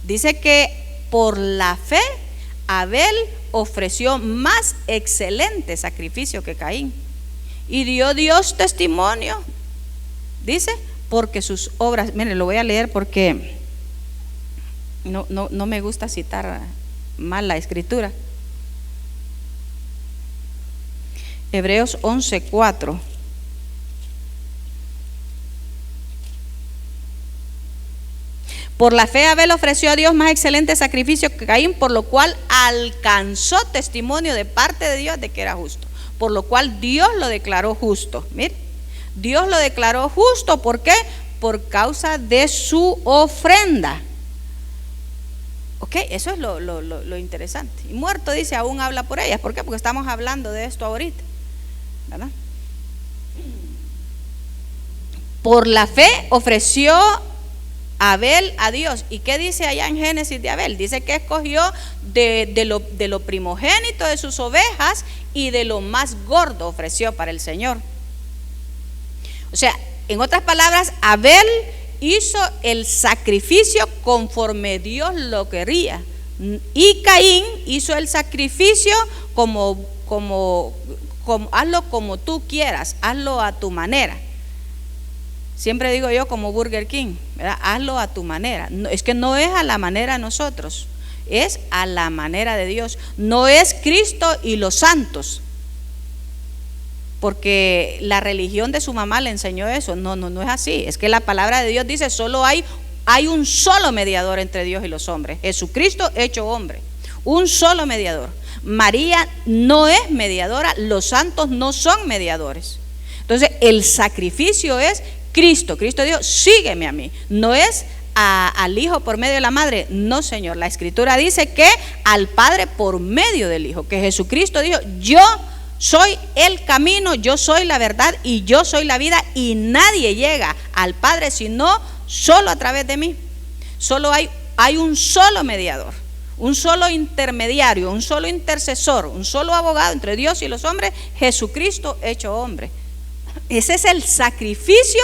Dice que por la fe Abel ofreció más excelente sacrificio que Caín, y dio Dios testimonio, dice, porque sus obras, miren, lo voy a leer porque no me gusta citar mal la escritura. Hebreos 11:4. Por la fe Abel ofreció a Dios más excelente sacrificio que Caín, por lo cual alcanzó testimonio de parte de Dios de que era justo, por lo cual Dios lo declaró justo. Mire, Dios lo declaró justo, ¿por qué? Por causa de su ofrenda. Ok, eso es lo interesante. Y muerto, dice, aún habla por ellas. ¿Por qué? Porque estamos hablando de esto ahorita, ¿verdad? Por la fe ofreció Abel a Dios. ¿Y qué dice allá en Génesis de Abel? Dice que escogió de lo primogénito de sus ovejas y de lo más gordo ofreció para el Señor. O sea, en otras palabras, Abel hizo el sacrificio conforme Dios lo quería, y Caín hizo el sacrificio como hazlo como tú quieras, hazlo a tu manera. Siempre digo yo, como Burger King, ¿verdad? Hazlo a tu manera. No, es que no es a la manera de nosotros, es a la manera de Dios. No es Cristo y los santos, porque la religión de su mamá le enseñó eso. No es así. Es que la palabra de Dios dice, solo hay un solo mediador entre Dios y los hombres, Jesucristo hecho hombre. Un solo mediador. María no es mediadora, los santos no son mediadores. Entonces el sacrificio es Cristo. Cristo dijo, sígueme a mí. No es al Hijo por medio de la madre. No, Señor. La Escritura dice que al Padre por medio del Hijo. Que Jesucristo dijo, yo soy el camino, yo soy la verdad y yo soy la vida, y nadie llega al Padre sino solo a través de mí. Solo hay un solo mediador, un solo intermediario, un solo intercesor, un solo abogado entre Dios y los hombres, Jesucristo hecho hombre. Ese es el sacrificio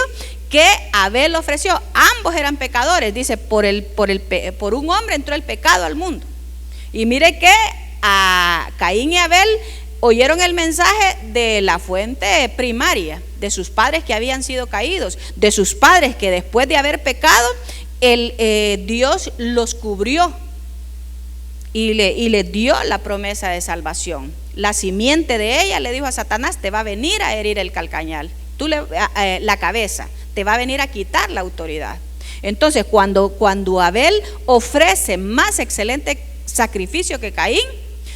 que Abel ofreció. Ambos eran pecadores, dice, por un hombre entró el pecado al mundo. Y mire que a Caín y Abel oyeron el mensaje de la fuente primaria, de sus padres que habían sido caídos, de sus padres que después de haber pecado, Dios los cubrió y le dio la promesa de salvación. La simiente de ella le dijo a Satanás: te va a venir a herir el calcañal, la cabeza, te va a venir a quitar la autoridad. Entonces cuando Abel ofrece más excelente sacrificio que Caín,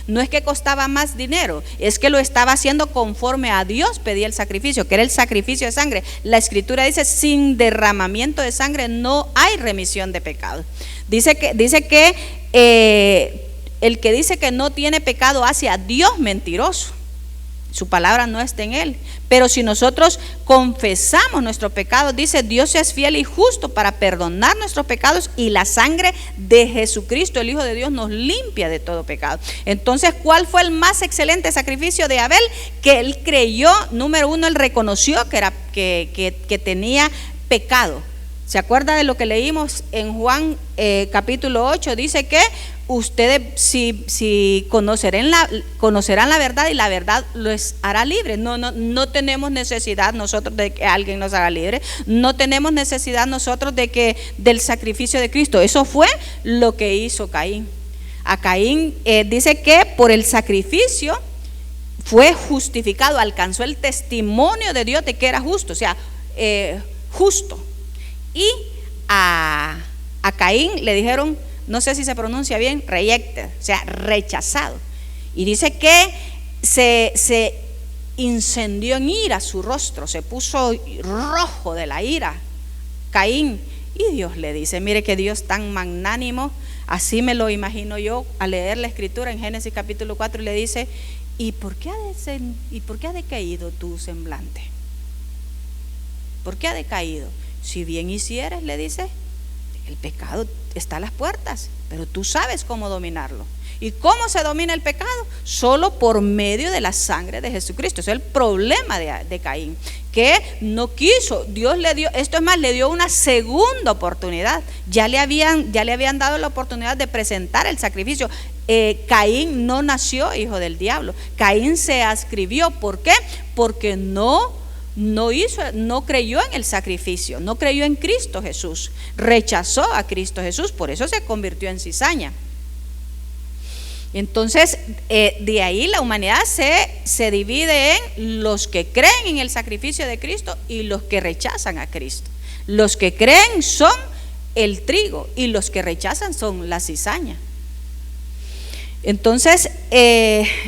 no es que costaba más dinero, es que lo estaba haciendo conforme a Dios pedía el sacrificio, que era el sacrificio de sangre. La escritura dice: sin derramamiento de sangre no hay remisión de pecado. Dice que el que dice que no tiene pecado hace a Dios mentiroso, su palabra no está en él. Pero si nosotros confesamos nuestros pecados, dice: Dios es fiel y justo para perdonar nuestros pecados, y la sangre de Jesucristo, el Hijo de Dios, nos limpia de todo pecado. Entonces, ¿cuál fue el más excelente sacrificio de Abel? Que él creyó, número uno, él reconoció que tenía pecado. ¿Se acuerda de lo que leímos en Juan capítulo 8? Dice que ustedes si conocerán la verdad, y la verdad los hará libres. No tenemos necesidad nosotros de que alguien nos haga libre. No tenemos necesidad nosotros del sacrificio de Cristo. Eso fue lo que hizo Caín. A Caín dice que por el sacrificio fue justificado, alcanzó el testimonio de Dios de que era justo, o sea, justo. Y a Caín le dijeron, no sé si se pronuncia bien, rejected, o sea, rechazado. Y dice que se incendió en ira su rostro, se puso rojo de la ira Caín. Y Dios le dice, mire que Dios tan magnánimo, así me lo imagino yo al leer la escritura en Génesis capítulo 4, y le dice: ¿y por qué ha decaído tu semblante? ¿Por qué ha decaído? Si bien hicieres, le dice, el pecado está a las puertas, pero tú sabes cómo dominarlo. ¿Y cómo se domina el pecado? Solo por medio de la sangre de Jesucristo. Ese es el problema de Caín, que no quiso. Dios le dio, esto es más, le dio una segunda oportunidad. Ya le habían dado la oportunidad de presentar el sacrificio. Caín no nació hijo del diablo. Caín se ascribió. ¿Por qué? Porque no creyó en el sacrificio, no creyó en Cristo Jesús, rechazó a Cristo Jesús, por eso se convirtió en cizaña. Entonces, de ahí la humanidad se divide en los que creen en el sacrificio de Cristo y los que rechazan a Cristo. Los que creen son el trigo y los que rechazan son la cizaña. Entonces,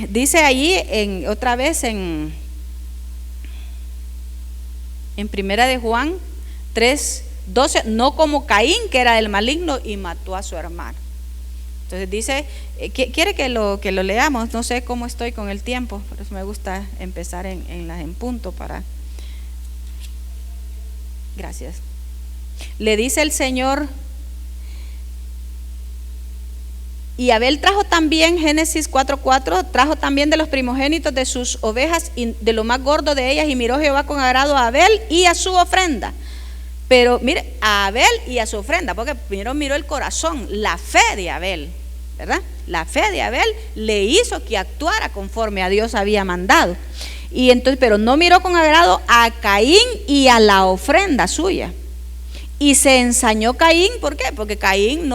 dice allí otra vez en Primera de Juan 3:12, no como Caín, que era el maligno y mató a su hermano. Entonces dice, quiere que lo leamos. No sé cómo estoy con el tiempo, por eso me gusta empezar en punto para. Gracias. Le dice el Señor: y Abel trajo también, Génesis 4:4, trajo también de los primogénitos de sus ovejas y de lo más gordo de ellas, y miró Jehová con agrado a Abel y a su ofrenda. Pero mire, a Abel y a su ofrenda, porque primero miró el corazón, la fe de Abel, ¿verdad? La fe de Abel le hizo que actuara conforme a Dios había mandado. Y entonces, pero no miró con agrado a Caín y a la ofrenda suya. Y se ensañó Caín. ¿Por qué? Porque Caín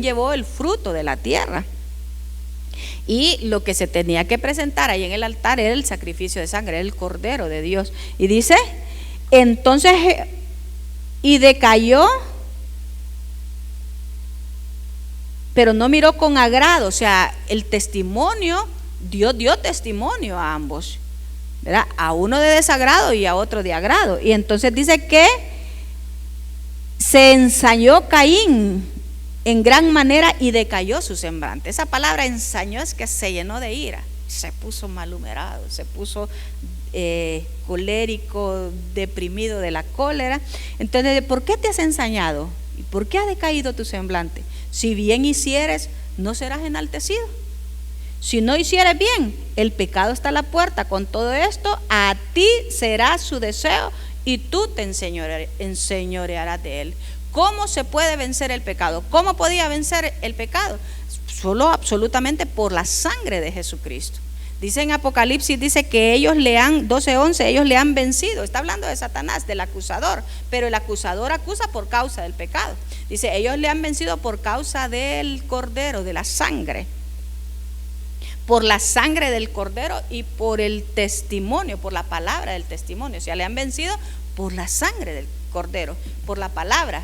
llevó el fruto de la tierra. Y lo que se tenía que presentar ahí en el altar era el sacrificio de sangre, era el Cordero de Dios. Y dice, entonces, y decayó, pero no miró con agrado. O sea, el testimonio, Dios dio testimonio a ambos, ¿verdad? A uno de desagrado y a otro de agrado. Y entonces dice que se ensañó Caín en gran manera y decayó su semblante. Esa palabra ensañó es que se llenó de ira, se puso malhumorado, se puso colérico, deprimido de la cólera. Entonces, ¿por qué te has ensañado? ¿Y por qué ha decaído tu semblante? Si bien hicieres, no serás enaltecido. Si no hicieres bien, el pecado está a la puerta. Con todo esto, a ti será su deseo y tú te enseñorearás de él. ¿Cómo se puede vencer el pecado? ¿Cómo podía vencer el pecado? Solo absolutamente por la sangre de Jesucristo. Dice en Apocalipsis, dice que ellos le han, 12:11, ellos le han vencido. Está hablando de Satanás, del acusador, pero el acusador acusa por causa del pecado. Dice, ellos le han vencido por causa del Cordero, de la sangre. Por la sangre del Cordero y por el testimonio, por la palabra del testimonio. O sea, le han vencido por la sangre del Cordero, por la palabra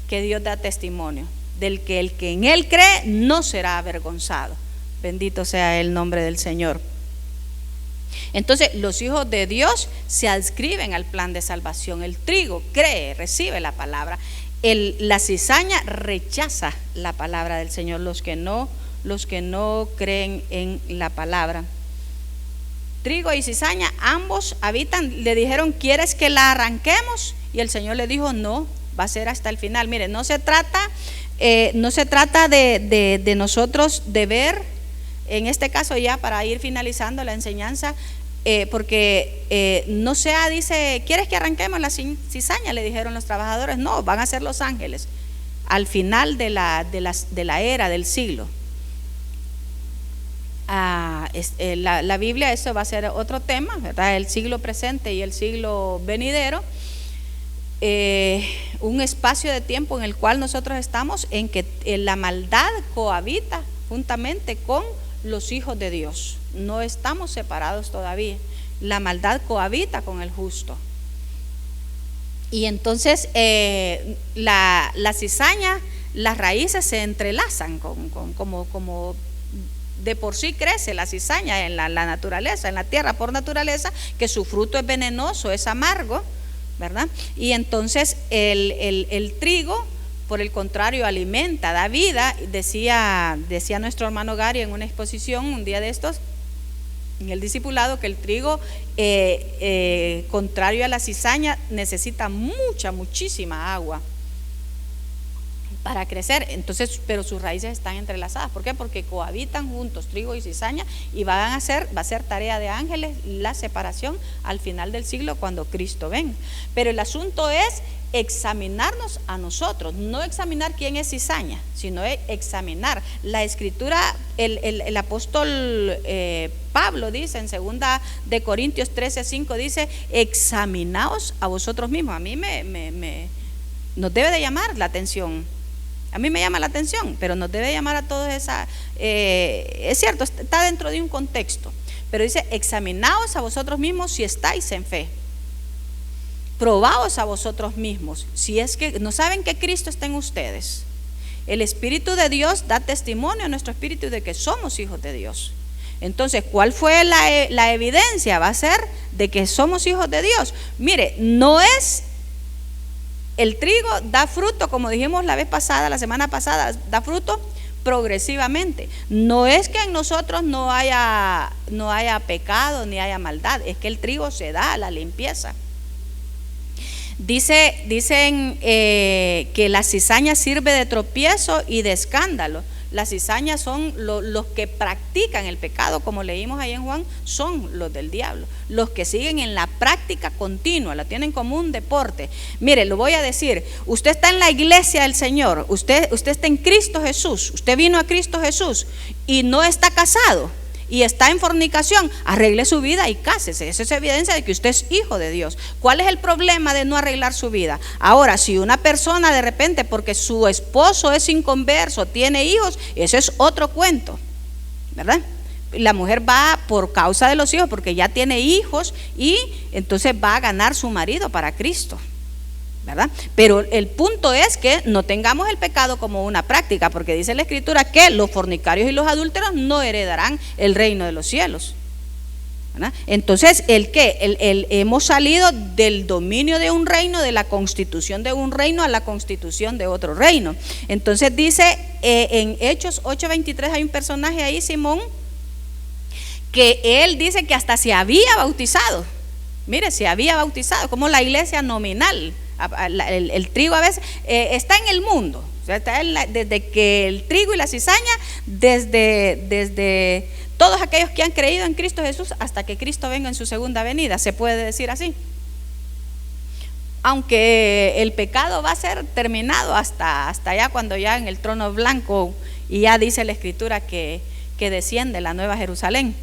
que Dios da testimonio, del que el que en Él cree no será avergonzado. Bendito sea el nombre del Señor. Entonces, los hijos de Dios se adscriben al plan de salvación. El trigo cree, recibe la palabra. La cizaña rechaza la palabra del Señor, los que no creen en la palabra. Trigo y cizaña, ambos habitan. Le dijeron, ¿quieres que la arranquemos? Y el Señor le dijo, no, va a ser hasta el final. Mire, no se trata de nosotros de ver, en este caso ya para ir finalizando la enseñanza, porque no sea, dice, ¿quieres que arranquemos la cizaña? Le dijeron los trabajadores, no, van a ser los ángeles al final de la era del siglo. La Biblia, eso va a ser otro tema, ¿verdad? El siglo presente y el siglo venidero. Un espacio de tiempo en el cual nosotros estamos, en que la maldad cohabita juntamente con los hijos de Dios. No estamos separados todavía. La maldad cohabita con el justo. Y entonces la cizaña, las raíces se entrelazan como de por sí crece la cizaña en la naturaleza, en la tierra por naturaleza, que su fruto es venenoso, es amargo, ¿verdad? Y entonces el trigo, por el contrario, alimenta, da vida. Decía nuestro hermano Gary en una exposición un día de estos, en el discipulado, que el trigo, contrario a la cizaña, necesita muchísima agua para crecer. Entonces, pero sus raíces están entrelazadas. ¿Por qué? Porque cohabitan juntos, trigo y cizaña, y va a ser tarea de ángeles la separación al final del siglo, cuando Cristo venga. Pero el asunto es examinarnos a nosotros, no examinar quién es cizaña, sino examinar la escritura. El apóstol Pablo dice en 2 de Corintios 13:5, dice, examinaos a vosotros mismos. A mí nos debe de llamar la atención. A mí me llama la atención, pero nos debe llamar a todos esa. Es cierto, está dentro de un contexto, pero dice, examinaos a vosotros mismos si estáis en fe. Probaos a vosotros mismos, si es que no saben que Cristo está en ustedes. El Espíritu de Dios da testimonio a nuestro espíritu de que somos hijos de Dios. Entonces, ¿cuál fue la evidencia? Va a ser de que somos hijos de Dios. Mire, no es el trigo, da fruto, como dijimos la semana pasada, da fruto progresivamente. No es que en nosotros no haya pecado ni haya maldad, es que el trigo se da a la limpieza. Dicen que la cizaña sirve de tropiezo y de escándalo. Las cizañas son los que practican el pecado, como leímos ahí en Juan, son los del diablo. Los que siguen en la práctica continua, la tienen como un deporte. Mire, lo voy a decir, usted está en la iglesia del Señor, usted está en Cristo Jesús, usted vino a Cristo Jesús y no está casado y está en fornicación, arregle su vida y cásese. Eso es evidencia de que usted es hijo de Dios. ¿Cuál es el problema de no arreglar su vida? Ahora, si una persona de repente, porque su esposo es inconverso, tiene hijos, eso es otro cuento, ¿verdad? La mujer va por causa de los hijos, porque ya tiene hijos, y entonces va a ganar su marido para Cristo, ¿verdad? Pero el punto es que no tengamos el pecado como una práctica, porque dice la Escritura que los fornicarios y los adúlteros no heredarán el reino de los cielos, ¿verdad? Entonces, hemos salido del dominio de un reino, de la constitución de un reino a la constitución de otro reino. Entonces dice en Hechos 8:23, hay un personaje ahí, Simón, que él dice que hasta se había bautizado. Mire, se había bautizado, como la iglesia nominal. El trigo a veces está en el mundo, o sea, está desde que el trigo y la cizaña, desde todos aquellos que han creído en Cristo Jesús hasta que Cristo venga en su segunda venida, se puede decir así. Aunque el pecado va a ser terminado hasta allá, cuando ya en el trono blanco, y ya dice la Escritura que desciende la nueva Jerusalén.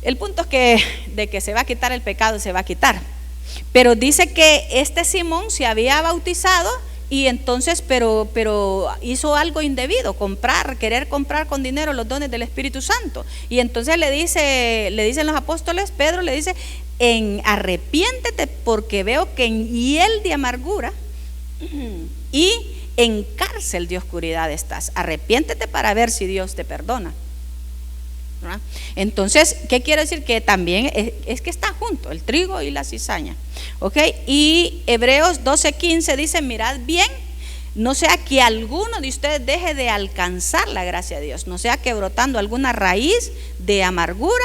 El punto es que de que se va a quitar el pecado, se va a quitar. Pero dice que este Simón se había bautizado y entonces, pero hizo algo indebido, querer comprar con dinero los dones del Espíritu Santo. Y entonces le dicen los apóstoles, Pedro le dice, arrepiéntete porque veo que en hiel de amargura y en cárcel de oscuridad estás. Arrepiéntete para ver si Dios te perdona. ¿verdad? Entonces, ¿qué quiere decir? Que también es que está junto el trigo y la cizaña. ¿Ok? Y Hebreos 12:15 dice, mirad bien, no sea que alguno de ustedes deje de alcanzar la gracia de Dios, no sea que brotando alguna raíz de amargura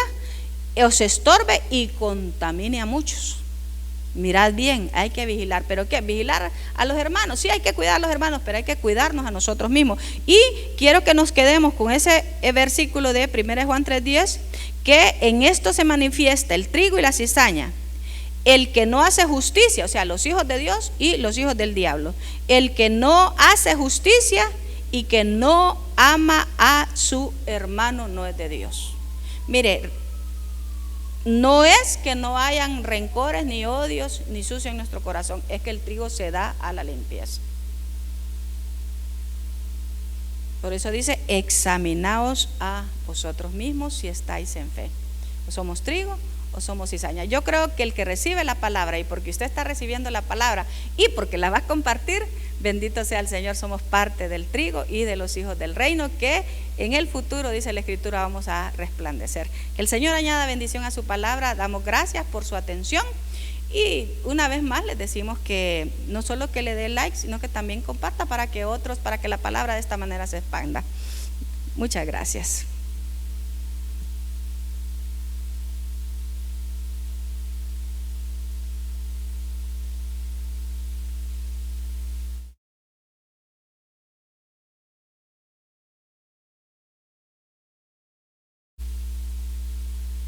os estorbe y contamine a muchos. Mirad bien, hay que vigilar. ¿Pero qué? Vigilar a los hermanos. Sí, hay que cuidar a los hermanos, pero hay que cuidarnos a nosotros mismos. Y quiero que nos quedemos con ese versículo de 1 Juan 3:10, que en esto se manifiesta el trigo y la cizaña. El que no hace justicia, o sea, los hijos de Dios y los hijos del diablo. El que no hace justicia y que no ama a su hermano no es de Dios. Mire, no es que no hayan rencores, ni odios, ni sucio en nuestro corazón, es que el trigo se da a la limpieza. Por eso dice, examinaos a vosotros mismos si estáis en fe. ¿O somos trigo o somos cizaña? Yo creo que el que recibe la palabra, y porque usted está recibiendo la palabra y porque la va a compartir, bendito sea el Señor, somos parte del trigo y de los hijos del reino, que en el futuro, dice la Escritura, vamos a resplandecer. Que el Señor añada bendición a su palabra. Damos gracias por su atención y una vez más les decimos que no solo que le dé like, sino que también comparta para que la palabra de esta manera se expanda. Muchas gracias.